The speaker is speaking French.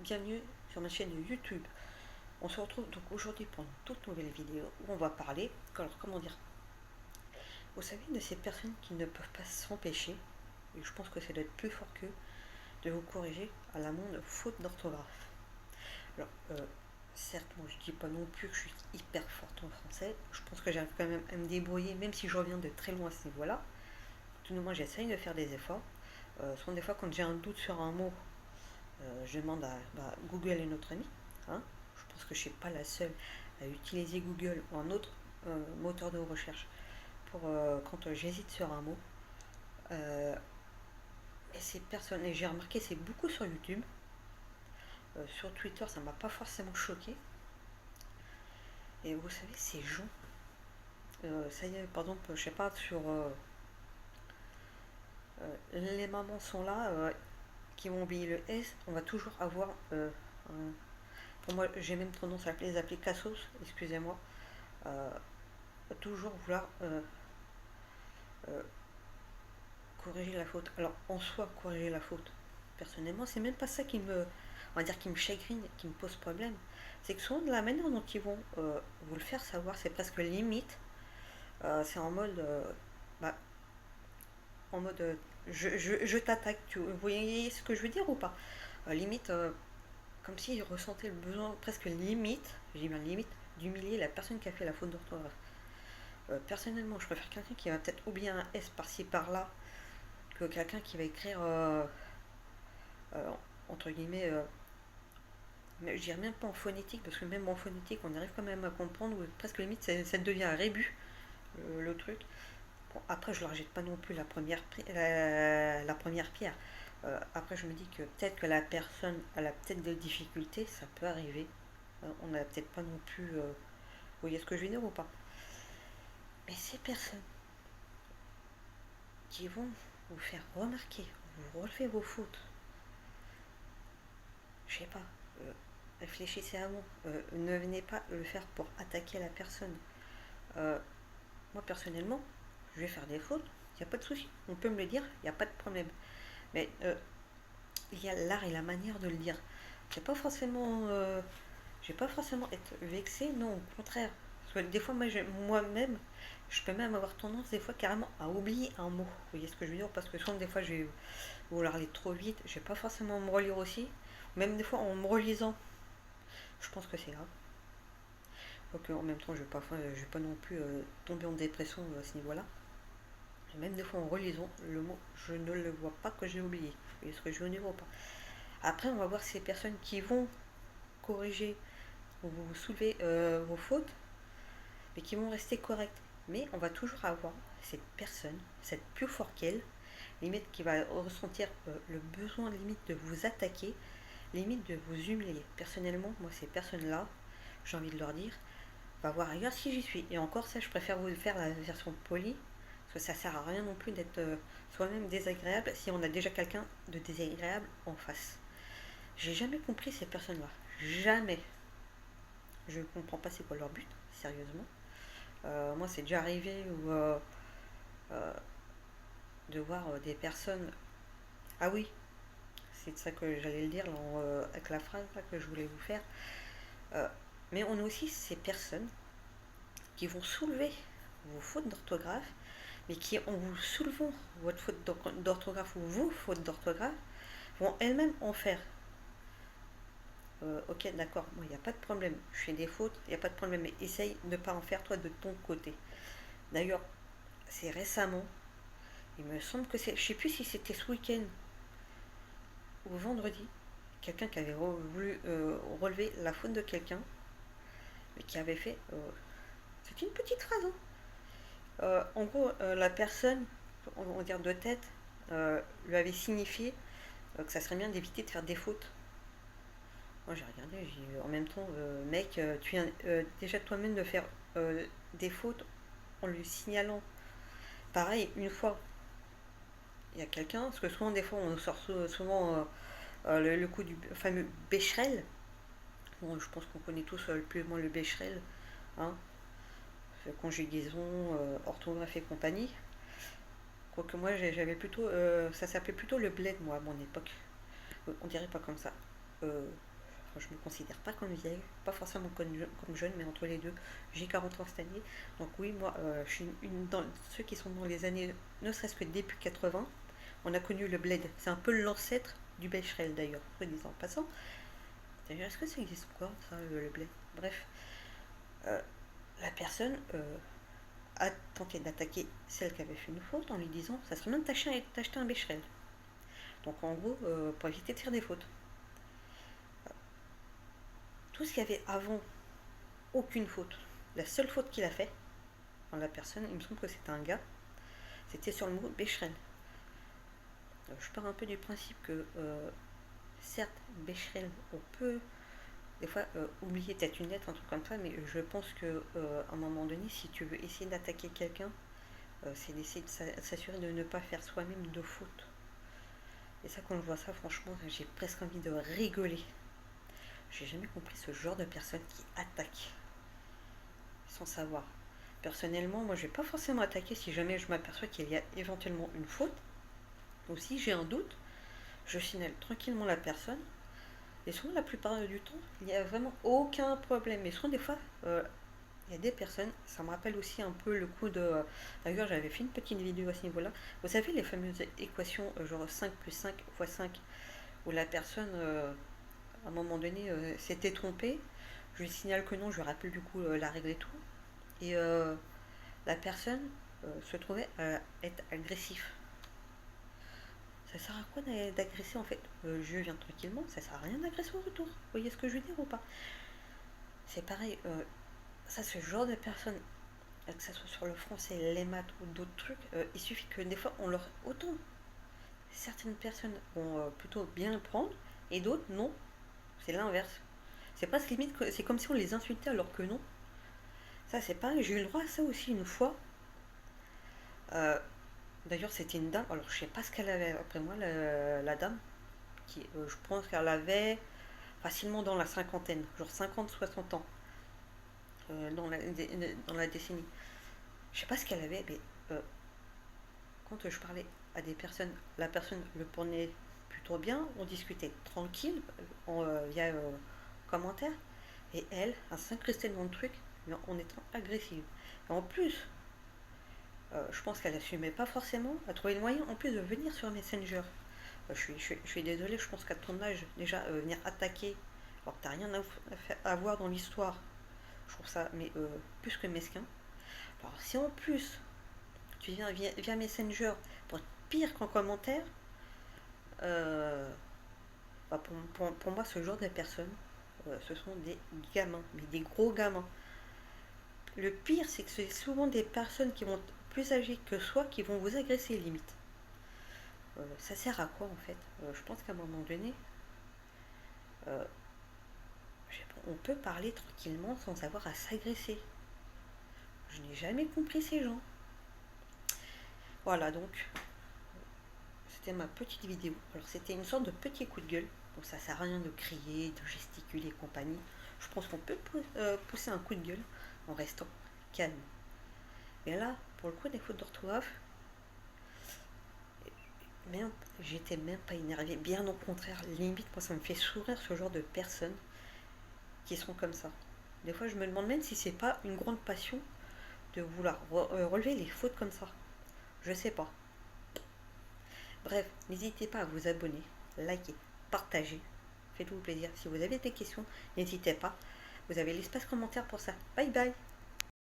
bienvenue sur ma chaîne YouTube. On se retrouve donc aujourd'hui pour une toute nouvelle vidéo où on va parler, alors comment dire, vous savez, de ces personnes qui ne peuvent pas s'empêcher, et je pense que c'est d'être plus fort qu'eux, de vous corriger à la moindre faute d'orthographe. Alors, certes, moi je dis pas non plus que je suis hyper forte en français, je pense que j'arrive quand même à me débrouiller, même si je reviens de très loin à ce niveau-là. Tout du moins, j'essaye de faire des efforts. Souvent, des fois, quand j'ai un doute sur un mot, je demande à Google est notre ami. Hein. Je pense que je ne suis pas la seule à utiliser Google ou un autre moteur de recherche pour quand j'hésite sur un mot. Et ces personnes, et j'ai remarqué, c'est beaucoup sur YouTube. Sur Twitter, ça m'a pas forcément choqué. Et vous savez, ces gens, ça y est, par exemple, je sais pas, sur les mamans sont là, qui vont oublier le S, on va toujours avoir pour moi, j'ai même tendance à les appeler cassos, excusez-moi, euh, toujours vouloir euh, corriger la faute. Alors, en soi, corriger la faute, personnellement, c'est même pas ça qui me, on va dire, qui me chagrine, qui me pose problème. C'est que souvent, de la manière dont ils vont vous le faire savoir, c'est presque limite. C'est en mode, bah, en mode, je t'attaque. Vous voyez ce que je veux dire ou pas? Limite, comme s'ils ressentaient le besoin, presque limite, j'ai bien limite, d'humilier la personne qui a fait la faute d'orthographe. Personnellement, je préfère quelqu'un qui va peut-être oublier un S par-ci par-là que quelqu'un qui va écrire euh, entre guillemets, mais je dirais même pas en phonétique, parce que même en phonétique, on arrive quand même à comprendre, ou presque limite, ça devient un rébut, le truc. Bon, après, je ne leur jette pas non plus la première pierre. Après, je me dis que peut-être que la personne a peut-être des difficultés, ça peut arriver. On n'a peut-être pas non plus. Vous voyez ce que je veux dire ou pas? Mais ces personnes qui vont vous faire remarquer, vous relever vos fautes, je sais pas, réfléchissez avant, ne venez pas le faire pour attaquer la personne. Euh, Moi personnellement, je vais faire des fautes, il n'y a pas de souci, on peut me le dire, il n'y a pas de problème. Mais il y a l'art et la manière de le dire. J'ai pas forcément, j'ai pas forcément être vexée, non, au contraire. Parce que des fois, moi-même, je peux même avoir tendance des fois carrément à oublier un mot. Vous voyez ce que je veux dire? Parce que souvent des fois, je vais vouloir aller trop vite, je vais pas forcément me relire aussi. Même des fois en me relisant, je pense que c'est grave. Donc en même temps, je vais pas non plus tomber en dépression à ce niveau-là. Et même des fois en relisant le mot, je ne le vois pas que j'ai oublié. Vous voyez ce que je veux dire ou pas? Après, on va voir ces personnes qui vont corriger ou vous soulever vos fautes, mais qui vont rester correctes. Mais on va toujours avoir cette personne, cette plus fort qu'elle, limite qui va ressentir le besoin limite de vous attaquer, limite de vous humilier. Personnellement, moi ces personnes-là, j'ai envie de leur dire, va voir ailleurs si j'y suis. Et encore ça, je préfère vous faire la version polie, parce que ça sert à rien non plus d'être soi-même désagréable si on a déjà quelqu'un de désagréable en face. J'ai jamais compris ces personnes-là. Jamais. Je ne comprends pas c'est quoi leur but, sérieusement. Moi, c'est déjà arrivé euh, de voir des personnes. Ah oui, c'est de ça que j'allais le dire là, avec la phrase là, que je voulais vous faire. Euh, mais on a aussi ces personnes qui vont soulever vos fautes d'orthographe, mais qui, en vous soulevant votre faute d'orthographe ou vos fautes d'orthographe, vont elles-mêmes en faire. Ok, d'accord, moi, il n'y a pas de problème. Je fais des fautes, il n'y a pas de problème, mais essaye de ne pas en faire toi de ton côté. D'ailleurs, c'est récemment, il me semble que c'est, je sais plus si c'était ce week-end ou vendredi, quelqu'un qui avait voulu relever la faute de quelqu'un, mais qui avait fait, c'est une petite phrase, hein. En gros, la personne, on va dire de tête, lui avait signifié que ça serait bien d'éviter de faire des fautes. Moi j'ai regardé, j'ai dit, en même temps, mec, tu viens déjà toi-même de faire des fautes en lui signalant. Pareil, une fois, il y a quelqu'un, parce que souvent, des fois, on sort souvent le coup du fameux Becherel. Bon, je pense qu'on connaît tous le plus ou moins le Becherel, hein, conjugaison, orthographe et compagnie. Quoique moi, j'avais plutôt, ça s'appelait plutôt le bled, moi, à mon époque. On dirait pas comme ça. je me considère pas comme vieille, pas forcément comme jeune, mais entre les deux. J'ai 40 ans cette année. Donc oui, moi, je suis dans ceux qui sont dans les années, ne serait-ce que début 80. On a connu le bled. C'est un peu l'ancêtre du Becherel d'ailleurs, soit disant en passant. D'ailleurs, est-ce que ça existe encore, ça, le bled? Bref, euh, la personne a tenté d'attaquer celle qui avait fait une faute en lui disant ça serait bien de t'acheter un Becherel. Donc en gros, pour éviter de faire des fautes. Tout ce qu'il y avait avant, aucune faute. La seule faute qu'il a fait, dans la personne, il me semble que c'était un gars, c'était sur le mot Becherel. Je pars un peu du principe que, certes, Becherel, on peut des fois oublier peut-être une lettre, un truc comme ça, mais je pense que à un moment donné, si tu veux essayer d'attaquer quelqu'un, c'est d'essayer de s'assurer de ne pas faire soi-même de faute. Et ça, quand je vois ça, franchement, j'ai presque envie de rigoler. J'ai jamais compris ce genre de personne qui attaque sans savoir. Personnellement, moi, je vais pas forcément attaquer si jamais je m'aperçois qu'il y a éventuellement une faute. Ou si j'ai un doute, je signale tranquillement la personne. Et souvent, la plupart du temps, il n'y a vraiment aucun problème. Mais souvent, des fois, il y a des personnes, ça me rappelle aussi un peu le coup de. D'ailleurs, j'avais fait une petite vidéo à ce niveau-là. Vous savez, les fameuses équations, genre 5 plus 5 fois 5, où la personne, à un moment donné, s'était trompée. Je lui signale que non, je lui rappelle du coup la règle et tout. Et la personne se trouvait à être agressif. Ça sert à quoi d'agresser en fait? Je viens tranquillement, ça sert à rien d'agresser au retour. Vous voyez ce que je veux dire ou pas? C'est pareil, ça, ce genre de personnes, que ce soit sur le français, les maths ou d'autres trucs, il suffit que des fois on leur. Autant certaines personnes vont plutôt bien le prendre et d'autres non. C'est l'inverse. C'est pas limite, c'est comme si on les insultait alors que non. Ça, c'est pareil, j'ai eu le droit à ça aussi une fois. Euh, D'ailleurs, c'était une dame, alors je sais pas ce qu'elle avait après moi, la dame, qui, je pense qu'elle avait facilement dans la cinquantaine, genre 50-60 ans, dans la décennie. Je sais pas ce qu'elle avait, mais quand je parlais à des personnes, la personne le prenait plutôt bien, on discutait tranquille, via commentaire, et elle s'incrustait dans le truc, mais en étant agressive. Et en plus, je pense qu'elle assumait pas forcément, à trouver le moyen en plus de venir sur Messenger. Je suis désolée, je pense qu'à ton âge, déjà, venir attaquer, alors que t'as rien à voir dans l'histoire, je trouve ça mais, plus que mesquin. Alors si en plus tu viens via Messenger pour être pire qu'en commentaire, euh, bah pour moi, ce genre de personnes, ce sont des gamins, mais des gros gamins. Le pire, c'est que c'est souvent des personnes qui vont être plus âgées que soi qui vont vous agresser limite. Ça sert à quoi en fait? Je pense qu'à un moment donné, euh, on peut parler tranquillement sans avoir à s'agresser. Je n'ai jamais compris ces gens. Voilà, donc c'était ma petite vidéo. Alors c'était une sorte de petit coup de gueule. Donc ça sert à rien de crier, de gesticuler et compagnie. Je pense qu'on peut pousser un coup de gueule en restant calme. Mais là, pour le coup des fautes d'orthographe, même, j'étais même pas énervée. Bien au contraire, limite, moi ça me fait sourire ce genre de personnes qui sont comme ça. Des fois je me demande même si c'est pas une grande passion de vouloir relever les fautes comme ça. Je sais pas. Bref, n'hésitez pas à vous abonner, liker, partager. Faites-vous plaisir. Si vous avez des questions, n'hésitez pas. Vous avez l'espace commentaire pour ça. Bye bye.